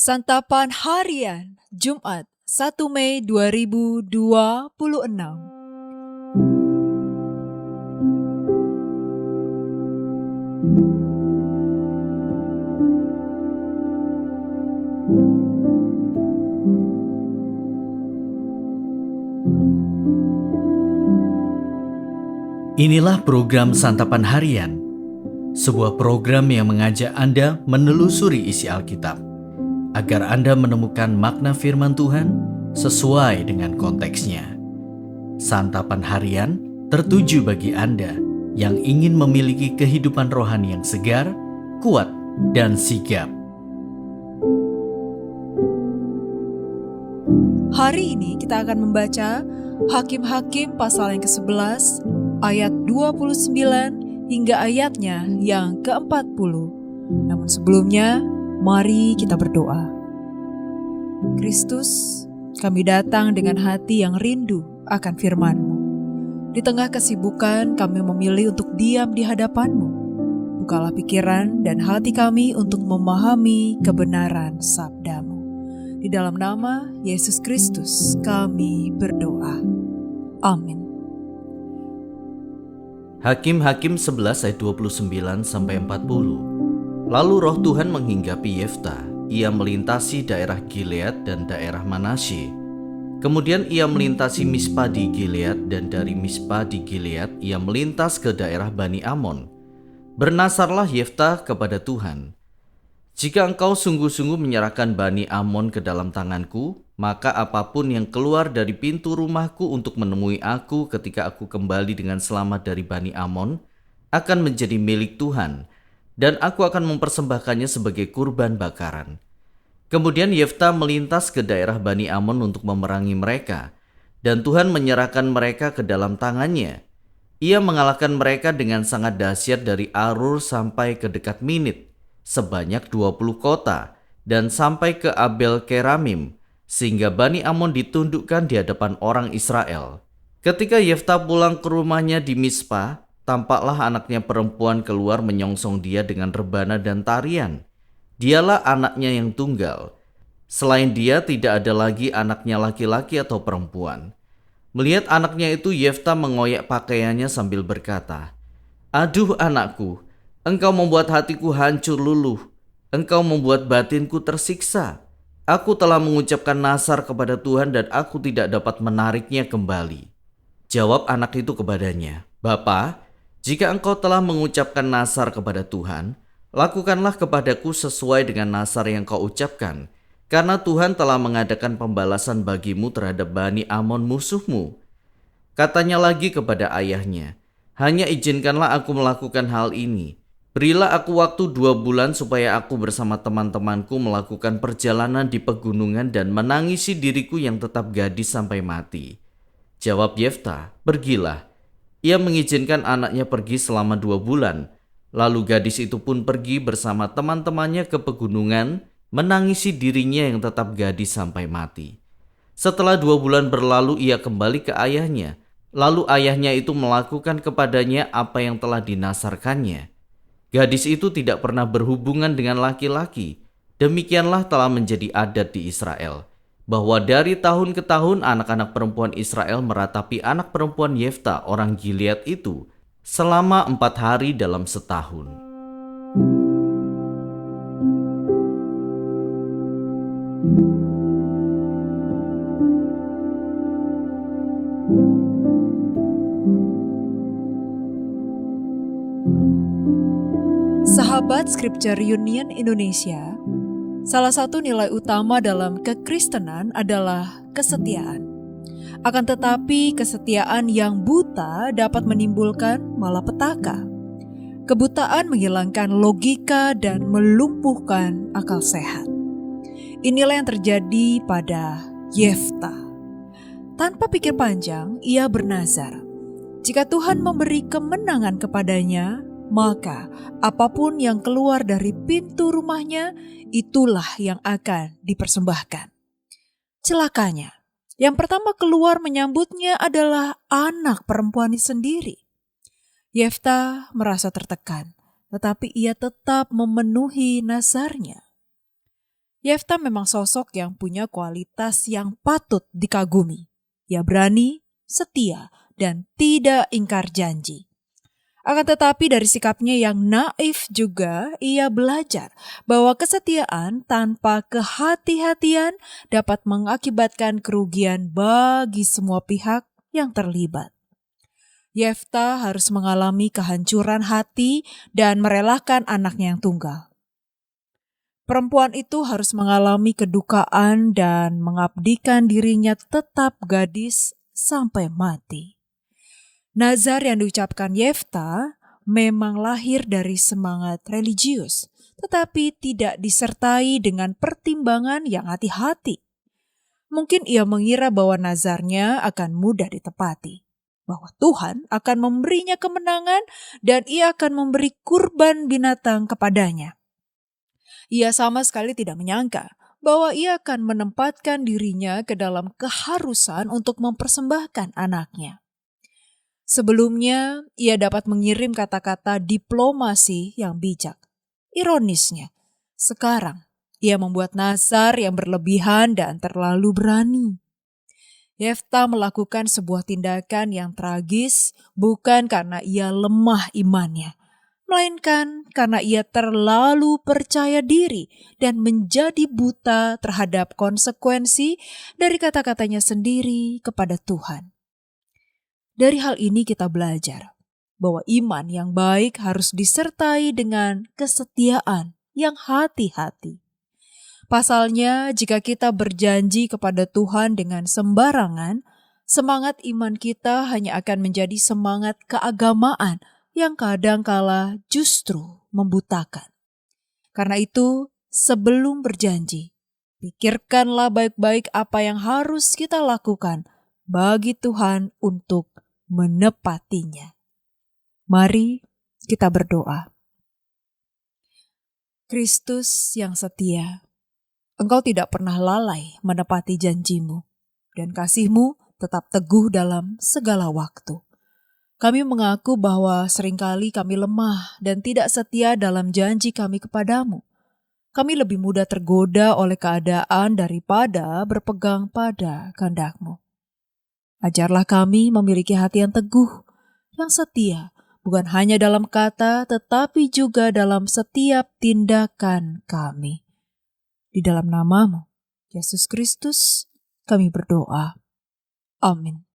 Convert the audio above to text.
Santapan Harian Jumat 1 Mei 2026. Inilah program Santapan Harian, sebuah program yang mengajak Anda menelusuri isi Alkitab, agar Anda menemukan makna firman Tuhan sesuai dengan konteksnya. Santapan Harian tertuju bagi Anda yang ingin memiliki kehidupan rohani yang segar, kuat, dan sigap. Hari ini kita akan membaca Hakim-Hakim pasal yang ke-11 ayat 29 hingga ayatnya yang ke-40. Namun sebelumnya, mari kita berdoa. Kristus, kami datang dengan hati yang rindu akan firman-Mu. Di tengah kesibukan, kami memilih untuk diam di hadapan-Mu. Bukalah pikiran dan hati kami untuk memahami kebenaran sabda-Mu. Di dalam nama Yesus Kristus kami berdoa. Amin. Hakim-Hakim 11 ayat 29-40. Lalu roh Tuhan menghinggapi Yefta. Ia melintasi daerah Gilead dan daerah Manasye. Kemudian ia melintasi Mispa di Gilead, dan dari Mispa di Gilead ia melintas ke daerah Bani Amon. Bernasarlah Yefta kepada Tuhan, "Jika engkau sungguh-sungguh menyerahkan Bani Amon ke dalam tanganku, maka apapun yang keluar dari pintu rumahku untuk menemui aku ketika aku kembali dengan selamat dari Bani Amon akan menjadi milik Tuhan, dan aku akan mempersembahkannya sebagai kurban bakaran." Kemudian Yefta melintas ke daerah Bani Amon untuk memerangi mereka, dan Tuhan menyerahkan mereka ke dalam tangannya. Ia mengalahkan mereka dengan sangat dahsyat dari Arur sampai ke dekat Minit, sebanyak 20 kota, dan sampai ke Abel Keramim, sehingga Bani Amon ditundukkan di hadapan orang Israel. Ketika Yefta pulang ke rumahnya di Mispa, tampaklah anaknya perempuan keluar menyongsong dia dengan rebana dan tarian. Dialah anaknya yang tunggal. Selain dia tidak ada lagi anaknya laki-laki atau perempuan. Melihat anaknya itu, Yefta mengoyak pakaiannya sambil berkata, "Aduh anakku, engkau membuat hatiku hancur luluh. Engkau membuat batinku tersiksa. Aku telah mengucapkan nazar kepada Tuhan dan aku tidak dapat menariknya kembali." Jawab anak itu kepadanya, "Bapa, jika engkau telah mengucapkan nazar kepada Tuhan, lakukanlah kepadaku sesuai dengan nazar yang kau ucapkan, karena Tuhan telah mengadakan pembalasan bagimu terhadap Bani Amon musuhmu." Katanya lagi kepada ayahnya, "Hanya izinkanlah aku melakukan hal ini. Berilah aku waktu 2 bulan supaya aku bersama teman-temanku melakukan perjalanan di pegunungan dan menangisi diriku yang tetap gadis sampai mati." Jawab Yefta, "Pergilah." Ia mengizinkan anaknya pergi selama 2 bulan. Lalu gadis itu pun pergi bersama teman-temannya ke pegunungan, menangisi dirinya yang tetap gadis sampai mati. Setelah 2 bulan berlalu, ia kembali ke ayahnya. Lalu ayahnya itu melakukan kepadanya apa yang telah dinasarkannya. Gadis itu tidak pernah berhubungan dengan laki-laki. Demikianlah telah menjadi adat di Israel, bahwa dari tahun ke tahun anak-anak perempuan Israel meratapi anak perempuan Yefta orang Gilead itu selama 4 hari dalam setahun. Sahabat Scripture Union Indonesia, salah satu nilai utama dalam kekristenan adalah kesetiaan. Akan tetapi kesetiaan yang buta dapat menimbulkan malapetaka. Kebutaan menghilangkan logika dan melumpuhkan akal sehat. Inilah yang terjadi pada Yefta. Tanpa pikir panjang, ia bernazar. Jika Tuhan memberi kemenangan kepadanya, maka apapun yang keluar dari pintu rumahnya, itulah yang akan dipersembahkan. Celakanya, yang pertama keluar menyambutnya adalah anak perempuan sendiri. Yefta merasa tertekan, tetapi ia tetap memenuhi nazarnya. Yefta memang sosok yang punya kualitas yang patut dikagumi. Ia berani, setia, dan tidak ingkar janji. Akan tetapi dari sikapnya yang naif juga, ia belajar bahwa kesetiaan tanpa kehati-hatian dapat mengakibatkan kerugian bagi semua pihak yang terlibat. Yefta harus mengalami kehancuran hati dan merelakan anaknya yang tunggal. Perempuan itu harus mengalami kedukaan dan mengabdikan dirinya tetap gadis sampai mati. Nazar yang diucapkan Yefta memang lahir dari semangat religius, tetapi tidak disertai dengan pertimbangan yang hati-hati. Mungkin ia mengira bahwa nazarnya akan mudah ditepati, bahwa Tuhan akan memberinya kemenangan dan ia akan memberi kurban binatang kepadanya. Ia sama sekali tidak menyangka bahwa ia akan menempatkan dirinya ke dalam keharusan untuk mempersembahkan anaknya. Sebelumnya, ia dapat mengirim kata-kata diplomasi yang bijak. Ironisnya, sekarang ia membuat nazar yang berlebihan dan terlalu berani. Yefta melakukan sebuah tindakan yang tragis bukan karena ia lemah imannya, melainkan karena ia terlalu percaya diri dan menjadi buta terhadap konsekuensi dari kata-katanya sendiri kepada Tuhan. Dari hal ini kita belajar bahwa iman yang baik harus disertai dengan kesetiaan yang hati-hati. Pasalnya, jika kita berjanji kepada Tuhan dengan sembarangan, semangat iman kita hanya akan menjadi semangat keagamaan yang kadangkala justru membutakan. Karena itu, sebelum berjanji, pikirkanlah baik-baik apa yang harus kita lakukan bagi Tuhan untuk menepatinya. Mari kita berdoa. Kristus yang setia, Engkau tidak pernah lalai menepati janjimu, dan kasih-Mu tetap teguh dalam segala waktu. Kami mengaku bahwa seringkali kami lemah dan tidak setia dalam janji kami kepadamu. Kami lebih mudah tergoda oleh keadaan daripada berpegang pada kehendak-Mu. Ajarlah kami memiliki hati yang teguh, yang setia, bukan hanya dalam kata, tetapi juga dalam setiap tindakan kami. Di dalam nama-Mu, Yesus Kristus, kami berdoa. Amin.